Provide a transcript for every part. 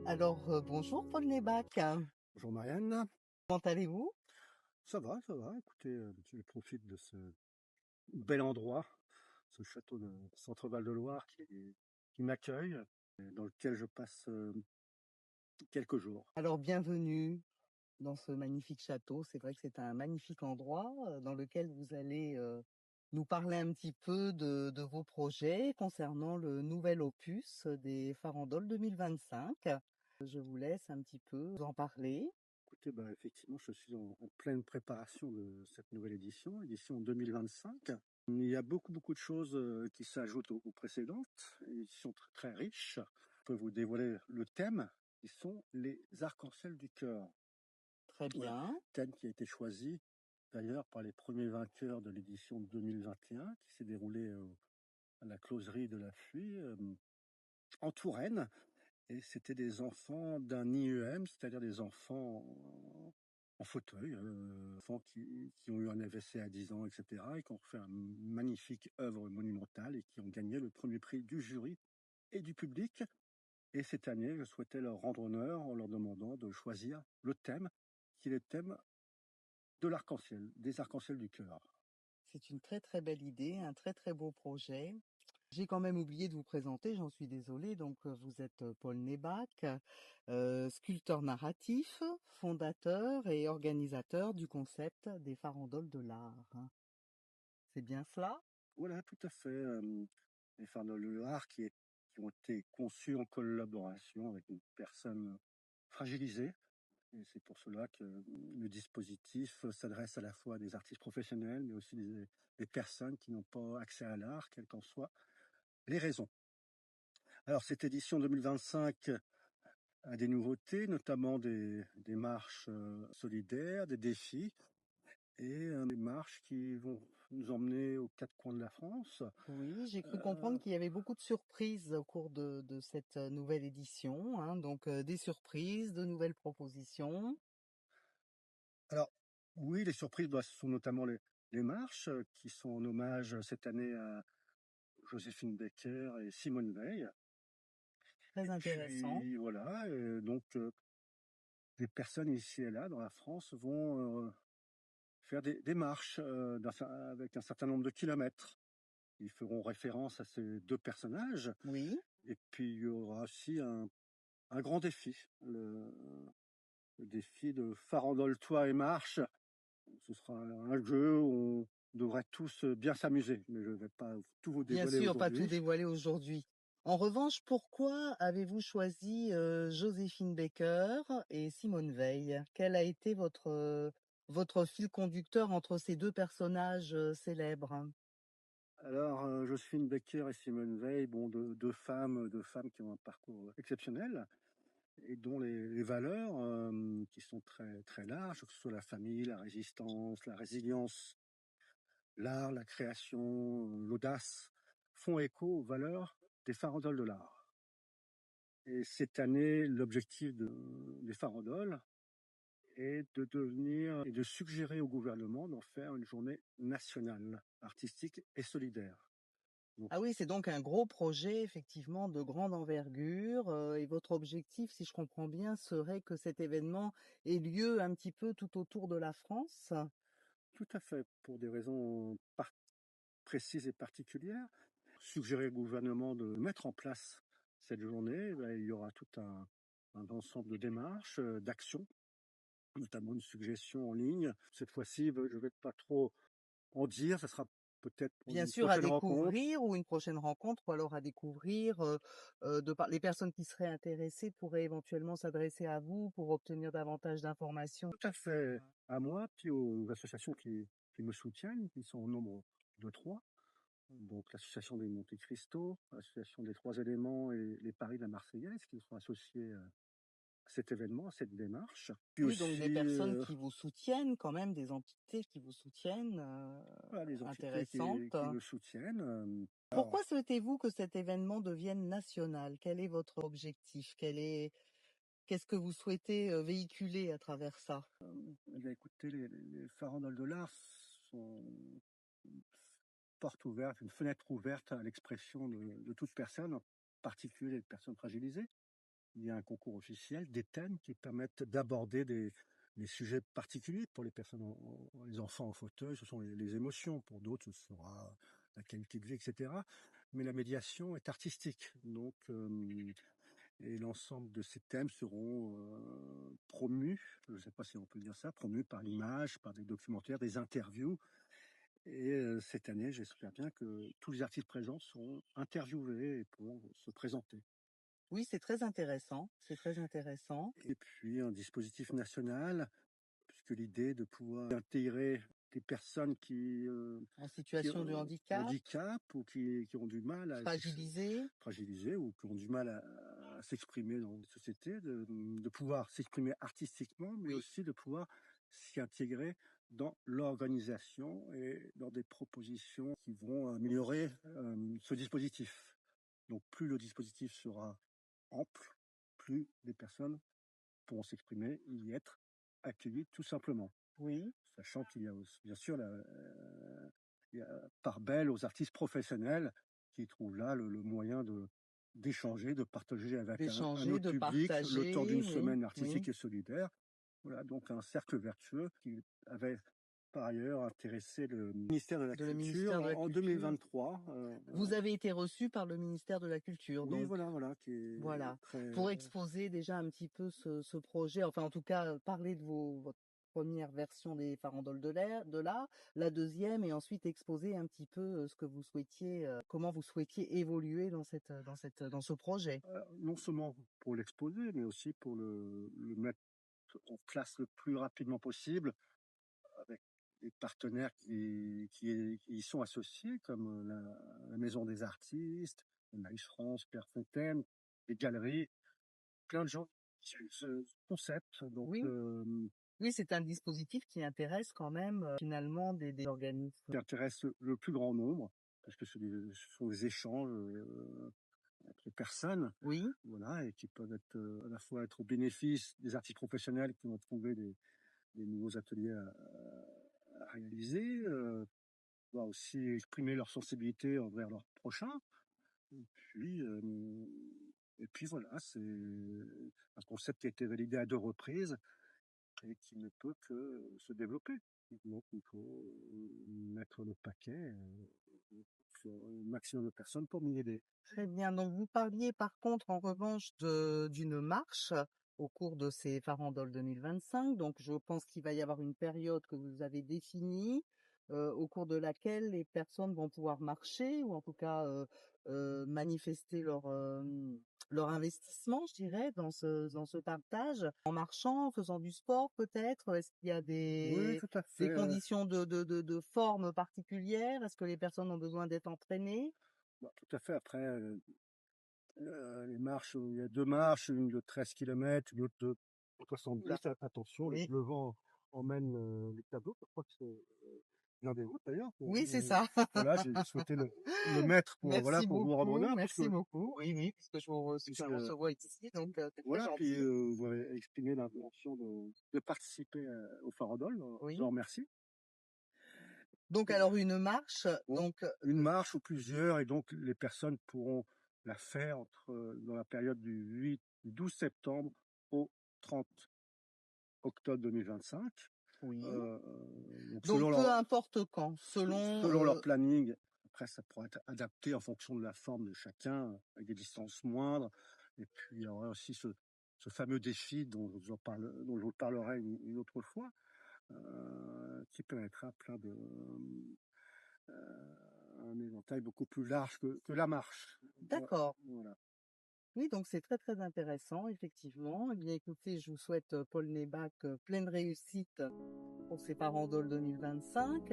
Alors, bonjour Paul Nebach. Bonjour Marianne, Comment allez-vous? ça va, écoutez, je profite de ce bel endroit, ce château de Centre-Val de Loire qui m'accueille, et dans lequel je passe quelques jours. Alors, bienvenue dans ce magnifique château. C'est vrai que c'est un magnifique endroit dans lequel vous allez nous parler un petit peu de vos projets concernant le nouvel opus des Farandoles 2025. Je vous laisse un petit peu vous en parler. Écoutez, effectivement, je suis en pleine préparation de cette nouvelle édition 2025. Il y a beaucoup de choses qui s'ajoutent aux précédentes, édition très riche. Je peux vous dévoiler le thème, qui sont les arcs-en-ciel du cœur. Très Voilà, bien. thème qui a été choisi d'ailleurs par les premiers vainqueurs de l'édition 2021 qui s'est déroulée à la closerie de la Fuie en Touraine. Et c'était des enfants d'un IEM, c'est-à-dire des enfants en fauteuil, enfants qui ont eu un AVC à 10 ans, etc., et qui ont fait une magnifique œuvre monumentale et qui ont gagné le premier prix du jury et du public. Et cette année, je souhaitais leur rendre honneur en leur demandant de choisir le thème, qui est le thème de l'arc-en-ciel, des arcs-en-ciel du cœur. C'est une très très belle idée, un très très beau projet. J'ai quand même oublié de vous présenter, j'en suis désolée. Donc, vous êtes Paul Nebach, sculpteur narratif, fondateur et organisateur du concept des farandoles de l'art. C'est bien cela? Voilà, tout à fait. Les Fardoles qui ont été conçus en collaboration avec une personne fragilisée. Et c'est pour cela que le dispositif s'adresse à la fois à des artistes professionnels, mais aussi des personnes qui n'ont pas accès à l'art, quelles qu'en soient les raisons. Alors, cette édition 2025 a des nouveautés, notamment des marches solidaires, des défis, et des marches qui vont nous emmener aux quatre coins de la France. Oui, j'ai cru Euh, comprendre qu'il y avait beaucoup de surprises au cours de cette nouvelle édition, hein. Donc, des surprises, de nouvelles propositions. alors, oui, les surprises, ce sont notamment les marches qui sont en hommage cette année à Joséphine Baker et Simone Veil. Très Et intéressant. puis voilà, donc des personnes ici et là dans la France vont faire des marches avec un certain nombre de kilomètres. Ils feront référence à ces deux personnages. Oui. Et puis il y aura aussi un grand défi, le défi de Farandole-toi et marche. Ce sera un jeu où on devrait tous bien s'amuser, mais je ne vais pas tout vous Bien dévoiler sûr, pas tout aujourd'hui. dévoiler aujourd'hui. En revanche, pourquoi avez-vous choisi Joséphine Baker et Simone Veil? Quel a été votre fil conducteur entre ces deux personnages célèbres? Alors, Joséphine Baker et Simone Veil, bon, deux femmes qui ont un parcours exceptionnel et dont les valeurs, qui sont très larges, que ce soit la famille, la résistance, la résilience, l'art, la création, l'audace, font écho aux valeurs des farandoles de l'art. Et cette année, l'objectif des farandoles est de devenir et de suggérer au gouvernement d'en faire une journée nationale, artistique et solidaire. Donc, Ah oui, c'est donc un gros projet, effectivement, de grande envergure. Et votre objectif, si je comprends bien, serait que cet événement ait lieu un petit peu tout autour de la France. tout à fait, pour des raisons précises et particulières, suggérer au gouvernement de mettre en place cette journée, il y aura tout un ensemble de démarches, d'actions, notamment une suggestion en ligne. Cette fois-ci, je ne vais pas trop en dire, ça sera peut-être pour Bien une sûr, à prochaine rencontre. découvrir ou une prochaine rencontre, ou alors à découvrir, les personnes qui seraient intéressées pourraient éventuellement s'adresser à vous pour obtenir davantage d'informations. Tout à fait à moi, puis aux associations qui me soutiennent, qui sont au nombre de 3. Donc l'association des Monte Cristo, l'association des Trois Éléments et les Paris de la Marseillaise qui sont associés à cet événement, à cette démarche. Puis Oui, donc des aussi personnes qui vous soutiennent quand même, des entités qui vous soutiennent, voilà, les entités intéressantes. qui me soutiennent. Alors, Pourquoi souhaitez-vous que cet événement devienne national? Quel est votre objectif? Qu'est-ce que vous souhaitez véhiculer à travers ça? eh bien, écoutez, les farandoles de l'art sont une porte ouverte, une fenêtre ouverte à l'expression de toute personne, en particulier les personnes fragilisées. il y a un concours officiel, des thèmes qui permettent d'aborder des sujets particuliers. Pour les personnes, les enfants en fauteuil, ce sont les émotions. Pour d'autres, ce sera la qualité de vie, etc. Mais la médiation est artistique. Donc, et l'ensemble de ces thèmes seront promus, je ne sais pas si on peut dire ça, promus par l'image, par des documentaires, des interviews. Et cette année, j'espère bien que tous les artistes présents seront interviewés et pourront se présenter. Oui, c'est très intéressant, c'est très intéressant. Et puis un dispositif national, puisque l'idée de pouvoir intégrer des personnes En qui situation de ont handicap, handicap ou qui ont du mal à fragilisé, fragilisés ou qui ont du mal à s'exprimer dans la société, de pouvoir s'exprimer artistiquement, mais oui, aussi de pouvoir s'y intégrer dans l'organisation et dans des propositions qui vont améliorer ce dispositif. Donc plus le dispositif sera ample, plus les personnes pourront s'exprimer, y être accueillies tout simplement. oui, Sachant qu'il y a aussi, bien sûr, il y a part belle aux artistes professionnels qui trouvent là le moyen d'échanger, de partager avec un d'échanger, autre de public le temps partager, d'une oui, semaine artistique oui, et solidaire. Voilà, donc un cercle vertueux qui avait par ailleurs intéressé le ministère de la de le Culture ministère de la en Culture. 2023. Vous avez été reçu par le ministère de la Culture, Oui, donc voilà, qui est voilà, très... pour exposer déjà un petit peu ce projet, enfin en tout cas parler de votre première version des farandoles de l'art, la deuxième, et ensuite exposer un petit peu ce que vous souhaitiez, comment vous souhaitiez évoluer dans ce projet. non seulement pour l'exposer, mais aussi pour le mettre en place le plus rapidement possible avec des partenaires qui y sont associés, comme la Maison des Artistes, Naïs France, Pierre Fontaine, les galeries, plein de gens qui suivent ce concept. Donc, Oui, oui, c'est un dispositif qui intéresse quand même finalement des organismes. qui intéresse le plus grand nombre, parce que ce sont des échanges entre les personnes, Oui, voilà, et qui peuvent être à la fois être au bénéfice des artistes professionnels qui vont trouver des nouveaux ateliers à réaliser, pouvoir aussi exprimer leur sensibilité envers leur prochain. Et puis, euh, et puis voilà, c'est un concept qui a été validé à 2 reprises et qui ne peut que se développer. Donc il faut mettre le paquet sur un maximum de personnes pour m'y aider. très bien. Donc vous parliez par contre en revanche d'une marche au cours de ces farandoles 2025. Donc je pense qu'il va y avoir une période que vous avez définie au cours de laquelle les personnes vont pouvoir marcher ou en tout cas manifester leur investissement, je dirais, dans ce partage, en marchant, en faisant du sport peut-être. Est-ce qu'il y a Oui, tout à des fait. conditions de forme particulières? Est-ce que les personnes ont besoin d'être entraînées? Bah, tout à fait. Après, les marches, il y a 2 marches, une de 13 kilomètres, une autre de Oula. 70. Attention, Oui, le vent emmène les tableaux. Je crois que c'est l'un des vôtres d'ailleurs. oui, c'est ça. Voilà, j'ai souhaité le mettre pour, voilà, pour vous rendre honneur, Merci beaucoup. Oui, oui, puisque je puisque vous recevoir ici, donc c'est très voilà, puis gentil. vous avez exprimé l'intention de participer au Farandole. Je vous Oui. remercie. Donc alors une marche, Bon, donc une marche ou plusieurs, et donc les personnes pourront la faire dans la période du 12 septembre au 30 octobre 2025. oui. Euh, donc Donc peu importe quand, selon selon leur planning, après ça pourra être adapté en fonction de la forme de chacun, avec des distances moindres. Et puis il y aura aussi ce fameux défi dont je vous parlerai une autre fois, qui permettra un éventail beaucoup plus large que la marche. d'accord. Voilà. Oui, donc c'est très très intéressant, effectivement. Eh bien écoutez, je vous souhaite Paul Nebac pleine réussite pour ces farandoles 2025.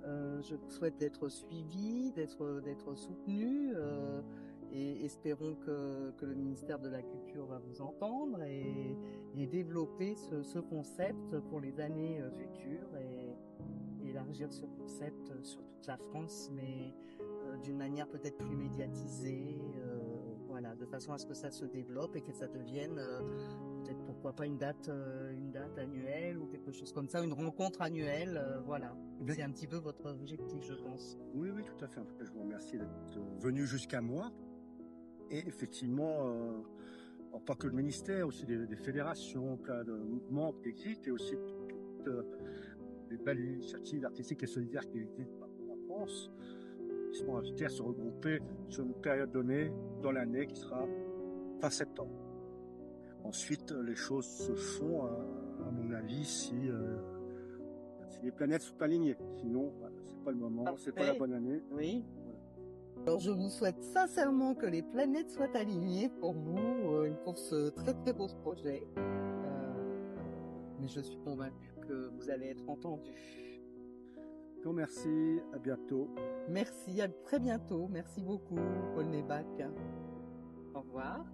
Je vous souhaite d'être suivi, d'être soutenu, et espérons que le ministère de la Culture va vous entendre et développer ce concept pour les années futures et élargir ce concept sur toute la France, mais d'une manière peut-être plus médiatisée, voilà, de façon à ce que ça se développe et que ça devienne peut-être pourquoi pas une date annuelle ou quelque chose comme ça, une rencontre annuelle, voilà. C'est un petit peu votre objectif, je pense. Oui, oui, tout à fait. En tout cas, je vous remercie d'être venu jusqu'à moi. Et effectivement, Alors, pas que le ministère, aussi des fédérations, plein de mouvements qui existent, et aussi toutes les belles initiatives artistiques et solidaires qui existent partout en France, qui seront invités à se regrouper sur une période donnée dans l'année qui sera fin septembre. Ensuite, les choses se font, à mon avis, si les planètes sont alignées. Sinon, c'est pas le moment, c'est pas la bonne année. Oui. Alors je vous souhaite sincèrement que les planètes soient alignées pour vous, pour ce très très beau projet. Mais je suis convaincue que vous allez être entendu. Merci, à bientôt. Merci, à très bientôt. Merci beaucoup, Paul Nebach. Au revoir.